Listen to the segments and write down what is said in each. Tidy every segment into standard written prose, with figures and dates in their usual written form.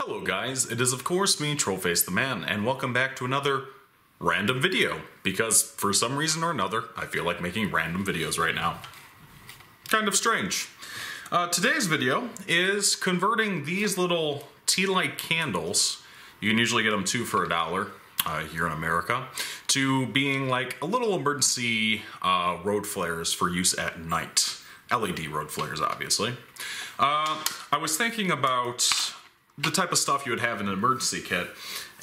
Hello guys, it is of course me, Trollface the Man, and welcome back to another random video, because for some reason or another, I feel like making random videos right now. Kind of strange. Today's video is converting these little tea light candles, you can usually get them 2 for $1 here in America, to being like a little emergency road flares for use at night. LED road flares, obviously. I was thinking about the type of stuff you would have in an emergency kit,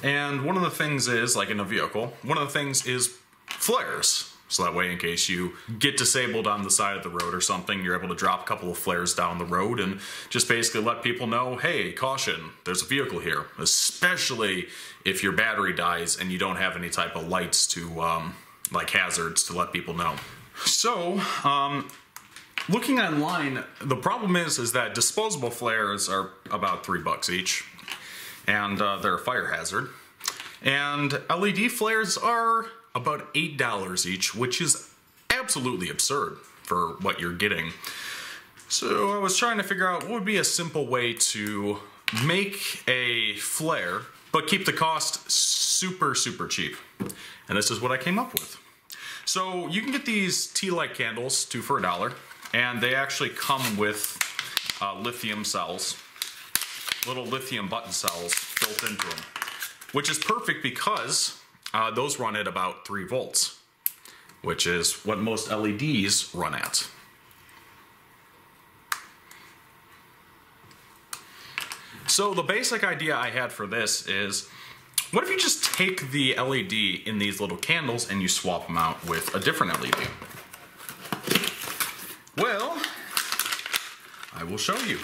and one of the things is, like in a vehicle, one of the things is flares. So that way, in case you get disabled on the side of the road or something, you're able to drop a couple of flares down the road and just basically let people know, hey, caution, there's a vehicle here. Especially if your battery dies and you don't have any type of lights to, like hazards to let people know. So, looking online, the problem is that disposable flares are about $3 each, and they're a fire hazard. And LED flares are about $8 each, which is absolutely absurd for what you're getting. So I was trying to figure out what would be a simple way to make a flare, but keep the cost super, super cheap. And this is what I came up with. So you can get these tea light candles, 2 for $1. And they actually come with lithium cells, little lithium button cells built into them, which is perfect because those run at about 3 volts, which is what most LEDs run at. So the basic idea I had for this is, what if you just take the LED in these little candles and you swap them out with a different LED? Well, I will show you.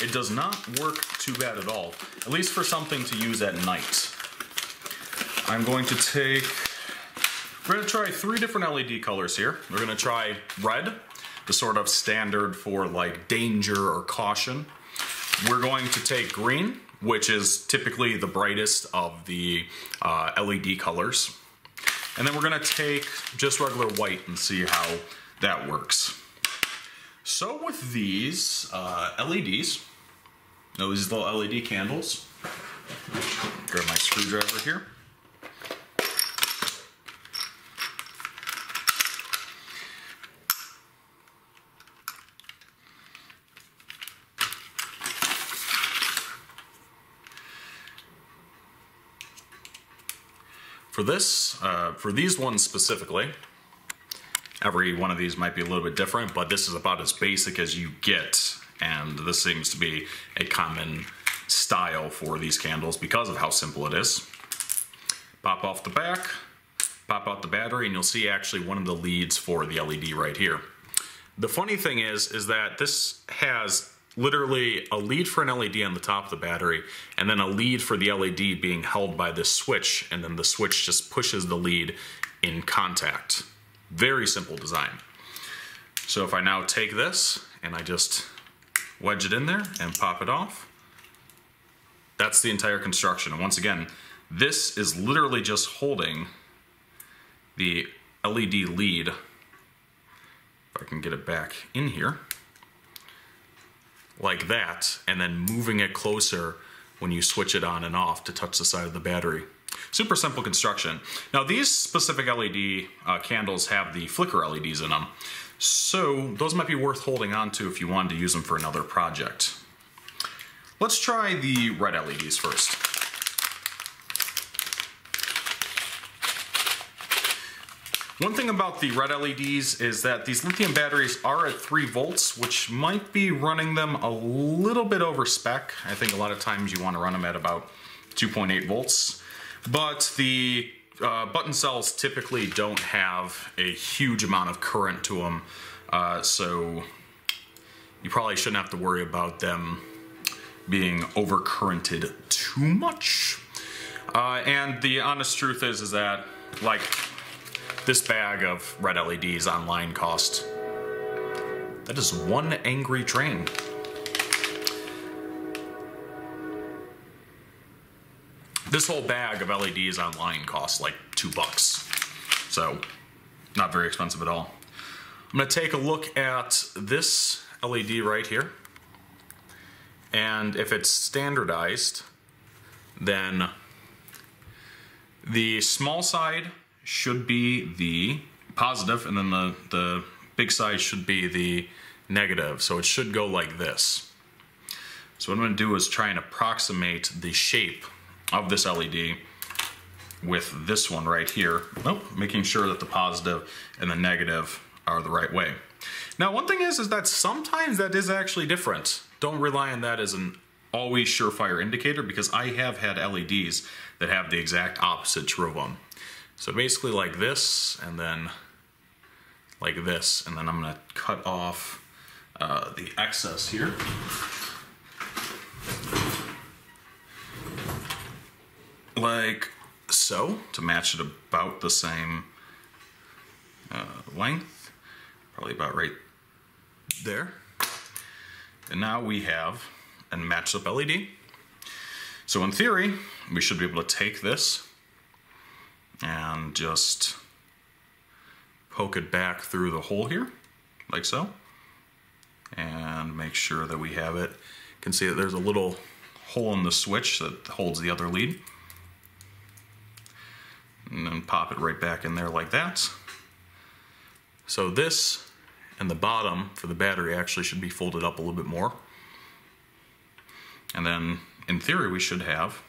It does not work too bad at all, at least for something to use at night. I'm going to we're going to try 3 different LED colors here. We're going to try red, the sort of standard for like danger or caution. We're going to take green, which is typically the brightest of the LED colors. And then we're going to take just regular white and see how that works. So with these LEDs, these little LED candles, grab my screwdriver here. For these ones specifically, every one of these might be a little bit different, but this is about as basic as you get, and this seems to be a common style for these candles because of how simple it is. Pop off the back, pop out the battery, and you'll see actually one of the leads for the LED right here. The funny thing is that this has literally a lead for an LED on the top of the battery, and then a lead for the LED being held by this switch, and then the switch just pushes the lead in contact. Very simple design. So if I now take this and I just wedge it in there and pop it off, that's the entire construction. And once again, this is literally just holding the LED lead, if I can get it back in here, like that, and then moving it closer when you switch it on and off to touch the side of the battery. Super simple construction. Now these specific LED candles have the flicker LEDs in them, so those might be worth holding on to if you wanted to use them for another project. Let's try the red LEDs first. One thing about the red LEDs is that these lithium batteries are at 3 volts, which might be running them a little bit over spec. I think a lot of times you want to run them at about 2.8 volts. But the button cells typically don't have a huge amount of current to them, so you probably shouldn't have to worry about them being overcurrented too much. And the honest truth is that, like, this bag of red LEDs online cost, that is 1 angry train. This whole bag of LEDs online costs like $2, so not very expensive at all. I'm going to take a look at this LED right here, and if it's standardized, then the small side should be the positive, and then the big side should be the negative. So it should go like this. So what I'm going to do is try and approximate the shape of this LED with this one right here. Oh, making sure that the positive and the negative are the right way. Now, one thing is that sometimes that is actually different. Don't rely on that as an always surefire indicator, because I have had LEDs that have the exact opposite true of them. So basically like this, and then like this, and then I'm going to cut off the excess here. Like so, to match it about the same length, probably about right there. And now we have a matched up LED. So in theory, we should be able to take this and just poke it back through the hole here, like so, and make sure that we have it. You can see that there's a little hole in the switch that holds the other lead. And then pop it right back in there like that. So this and the bottom for the battery actually should be folded up a little bit more. And then in theory we should have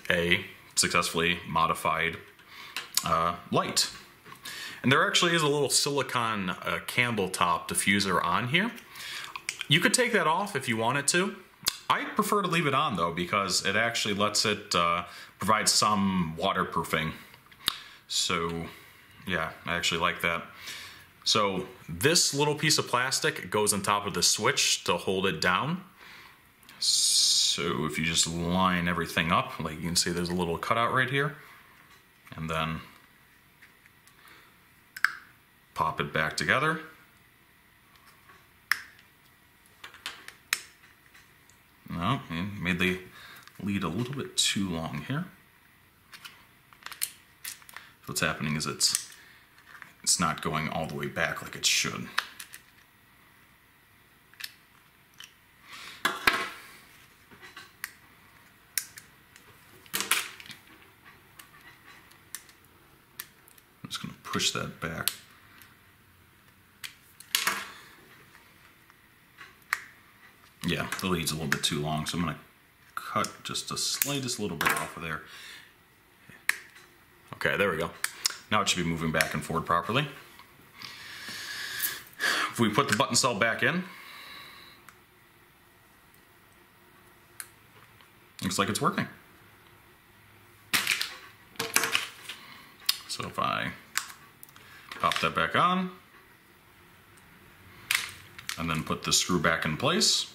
a successfully modified light. And there actually is a little silicon candle top diffuser on here. You could take that off if you wanted to. I prefer to leave it on though, because it actually lets it provide some waterproofing. So yeah, I actually like that. So this little piece of plastic goes on top of the switch to hold it down. So if you just line everything up, like you can see there's a little cutout right here, and then pop it back together. No, made the lead a little bit too long here. What's happening is it's not going all the way back like it should. I'm just going to push that back. Yeah, the lead's a little bit too long, so I'm going to cut just the slightest little bit off of there. Okay, there we go. Now it should be moving back and forward properly. If we put the button cell back in, looks like it's working. So if I pop that back on, and then put the screw back in place,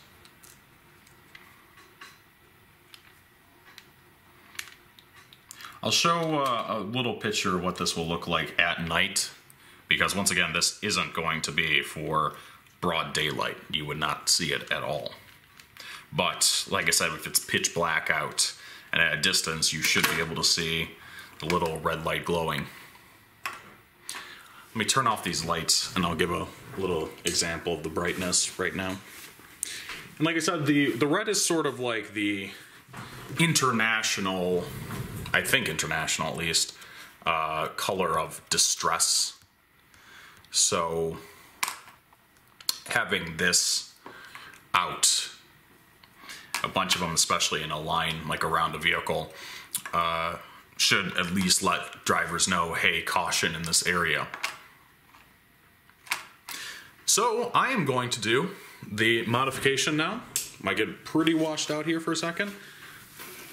I'll show a little picture of what this will look like at night, because once again, this isn't going to be for broad daylight. You would not see it at all. But like I said, if it's pitch black out and at a distance, you should be able to see the little red light glowing. Let me turn off these lights and I'll give a little example of the brightness right now. And like I said, the red is sort of like the international, I think international at least, color of distress. So having this out, a bunch of them, especially in a line like around a vehicle, should at least let drivers know, hey, caution in this area. So I am going to do the modification now. Might get pretty washed out here for a second.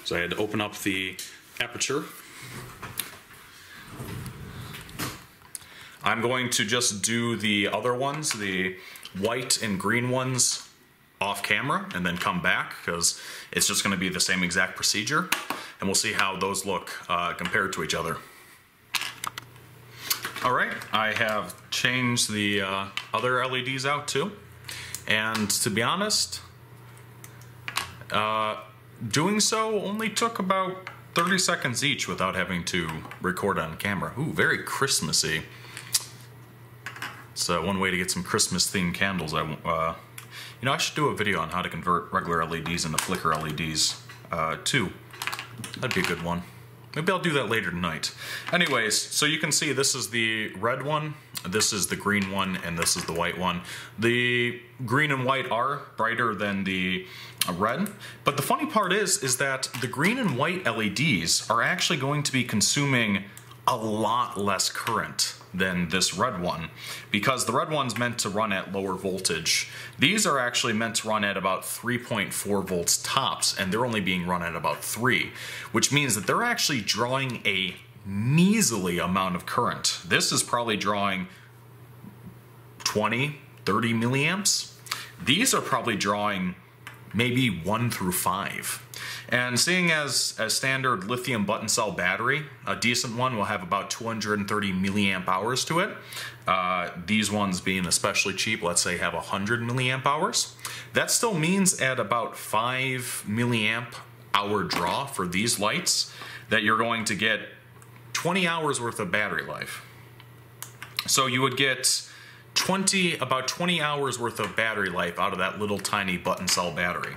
So I had to open up the aperture. I'm going to just do the other ones, the white and green ones, off camera and then come back, because it's just going to be the same exact procedure, and we'll see how those look compared to each other. Alright, I have changed the other LEDs out too, and to be honest, doing so only took about 30 seconds each without having to record on camera. Ooh, very Christmassy. So one way to get some Christmas themed candles, you know, I should do a video on how to convert regular LEDs into flicker LEDs too. That'd be a good one. Maybe I'll do that later tonight. Anyways, so you can see this is the red one, this is the green one, and this is the white one. The green and white are brighter than the red, but the funny part is that the green and white LEDs are actually going to be consuming a lot less current than this red one, because the red one's meant to run at lower voltage. These are actually meant to run at about 3.4 volts tops, and they're only being run at about 3, which means that they're actually drawing a measly amount of current. This is probably drawing 20, 30 milliamps. These are probably drawing maybe 1 through 5. And seeing as a standard lithium button cell battery, a decent one will have about 230 milliamp hours to it. These ones being especially cheap, let's say have 100 milliamp hours. That still means at about 5 milliamp hour draw for these lights that you're going to get 20 hours worth of battery life. So you would get about 20 hours worth of battery life out of that little tiny button cell battery.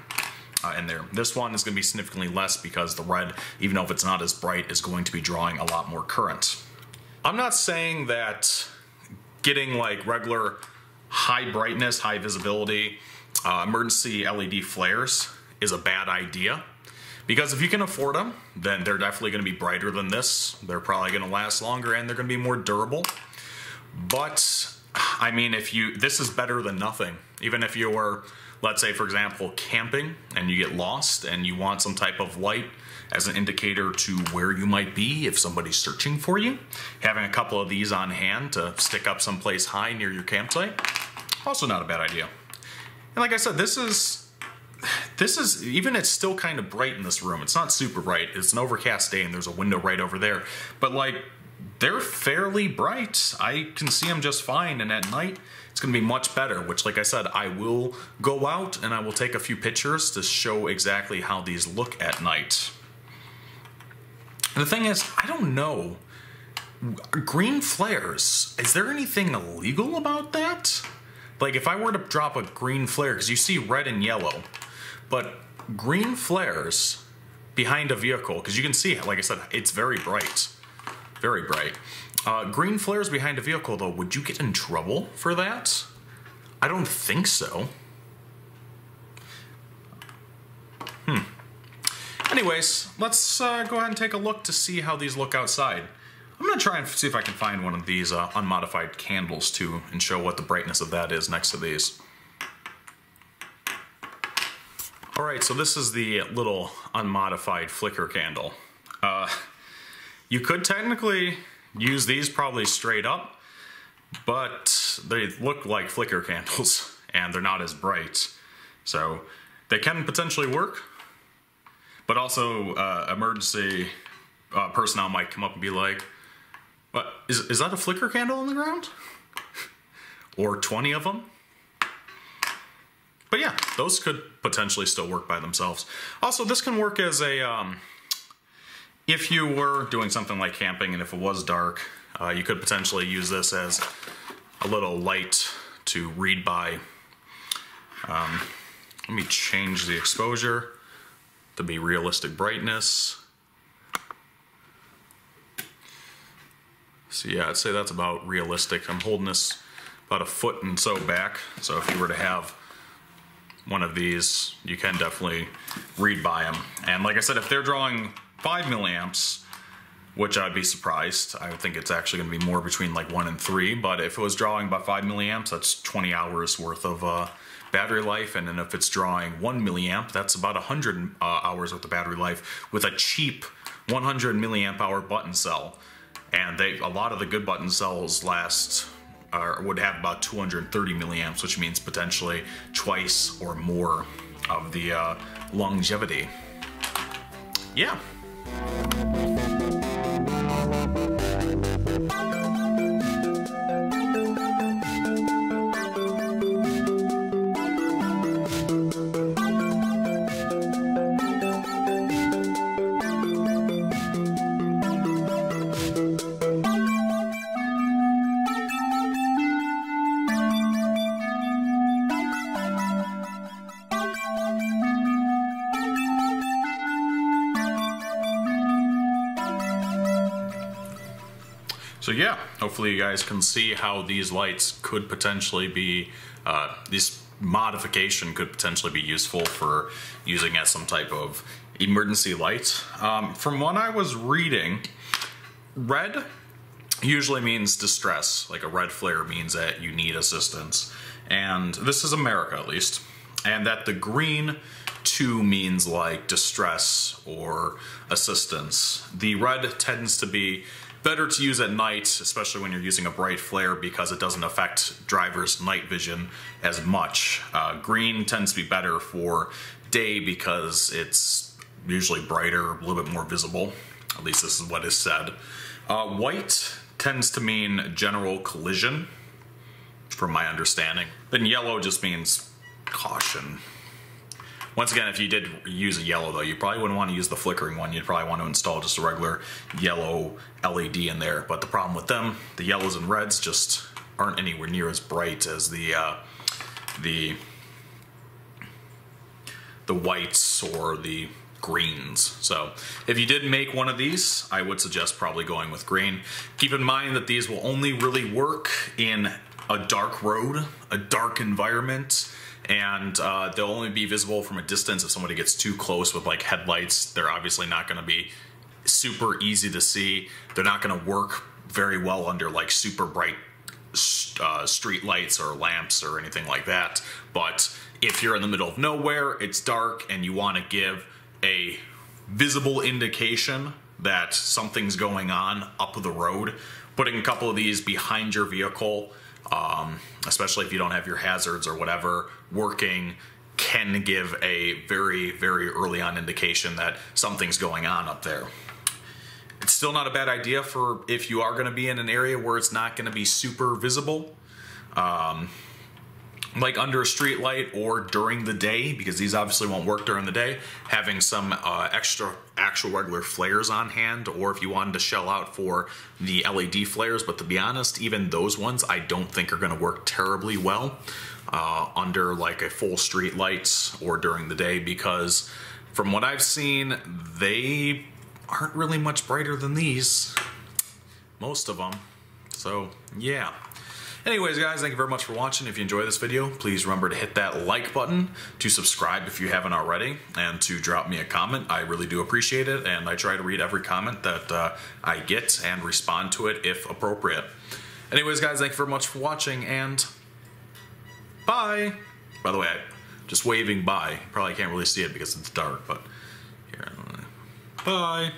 In there. This one is going to be significantly less because the red, even though if it's not as bright, is going to be drawing a lot more current. I'm not saying that getting like regular high brightness, high visibility, emergency LED flares is a bad idea. Because if you can afford them, then they're definitely going to be brighter than this. They're probably going to last longer and they're going to be more durable. But, I mean, this is better than nothing. Even if you're, let's say, for example, camping and you get lost and you want some type of light as an indicator to where you might be if somebody's searching for you, having a couple of these on hand to stick up someplace high near your campsite, also not a bad idea. And like I said, this is, even it's still kind of bright in this room. It's not super bright. It's an overcast day and there's a window right over there. But like, they're fairly bright. I can see them just fine, and at night, it's going to be much better, which, like I said, I will go out and I will take a few pictures to show exactly how these look at night. And the thing is, I don't know. Green flares, is there anything illegal about that? Like, if I were to drop a green flare, because you see red and yellow, but green flares behind a vehicle, because you can see, like I said, it's very bright. Very bright. Green flares behind a vehicle, though, would you get in trouble for that? I don't think so. Anyways, let's go ahead and take a look to see how these look outside. I'm going to try and see if I can find one of these unmodified candles, too, and show what the brightness of that is next to these. Alright, so this is the little unmodified flicker candle. You could technically use these probably straight up, but they look like flicker candles and they're not as bright. So they can potentially work, but also emergency personnel might come up and be like, "What, is that a flicker candle on the ground?" Or 20 of them? But yeah, those could potentially still work by themselves. Also, this can work as a if you were doing something like camping and if it was dark, you could potentially use this as a little light to read by. Let me change the exposure to be realistic brightness. So yeah, I'd say that's about realistic. I'm holding this about a foot and so back, so if you were to have one of these, you can definitely read by them. And like I said, if they're drawing 5 milliamps, which I'd be surprised. I think it's actually going to be more between like 1 and 3, but if it was drawing about 5 milliamps, that's 20 hours worth of battery life, and then if it's drawing 1 milliamp, that's about 100 hours worth of battery life with a cheap 100 milliamp hour button cell. And a lot of the good button cells would have about 230 milliamps, which means potentially twice or more of the longevity. Yeah. So yeah, hopefully you guys can see how these lights could potentially be, this modification could potentially be useful for using as some type of emergency light. From what I was reading, red usually means distress. Like a red flare means that you need assistance. And this is America at least. And that the green too means like distress or assistance. The red tends to be better to use at night, especially when you're using a bright flare, because it doesn't affect drivers' night vision as much. Green tends to be better for day because it's usually brighter, a little bit more visible. At least this is what is said. White tends to mean general collision, from my understanding. Then yellow just means caution. Once again, if you did use a yellow though, you probably wouldn't want to use the flickering one. You'd probably want to install just a regular yellow LED in there. But the problem with them, the yellows and reds just aren't anywhere near as bright as the whites or the greens. So if you did make one of these, I would suggest probably going with green. Keep in mind that these will only really work in a dark road, a dark environment, and they'll only be visible from a distance. If somebody gets too close with like headlights, they're obviously not going to be super easy to see. They're not going to work very well under like super bright street lights or lamps or anything like that. But if you're in the middle of nowhere, it's dark, and you want to give a visible indication that something's going on up the road, putting a couple of these behind your vehicle, especially if you don't have your hazards or whatever working, can give a very, very early on indication that something's going on up there. It's still not a bad idea for if you are going to be in an area where it's not going to be super visible, like under a street light or during the day, because these obviously won't work during the day, having some extra actual regular flares on hand, or if you wanted to shell out for the LED flares. But to be honest, even those ones I don't think are going to work terribly well under like a full street lights or during the day, because from what I've seen, they aren't really much brighter than these, most of them. So yeah. Anyways, guys, thank you very much for watching. If you enjoyed this video, please remember to hit that like button, to subscribe if you haven't already, and to drop me a comment. I really do appreciate it, and I try to read every comment that I get and respond to it if appropriate. Anyways, guys, thank you very much for watching, and bye! By the way, just waving bye. Probably can't really see it because it's dark, but here. Bye!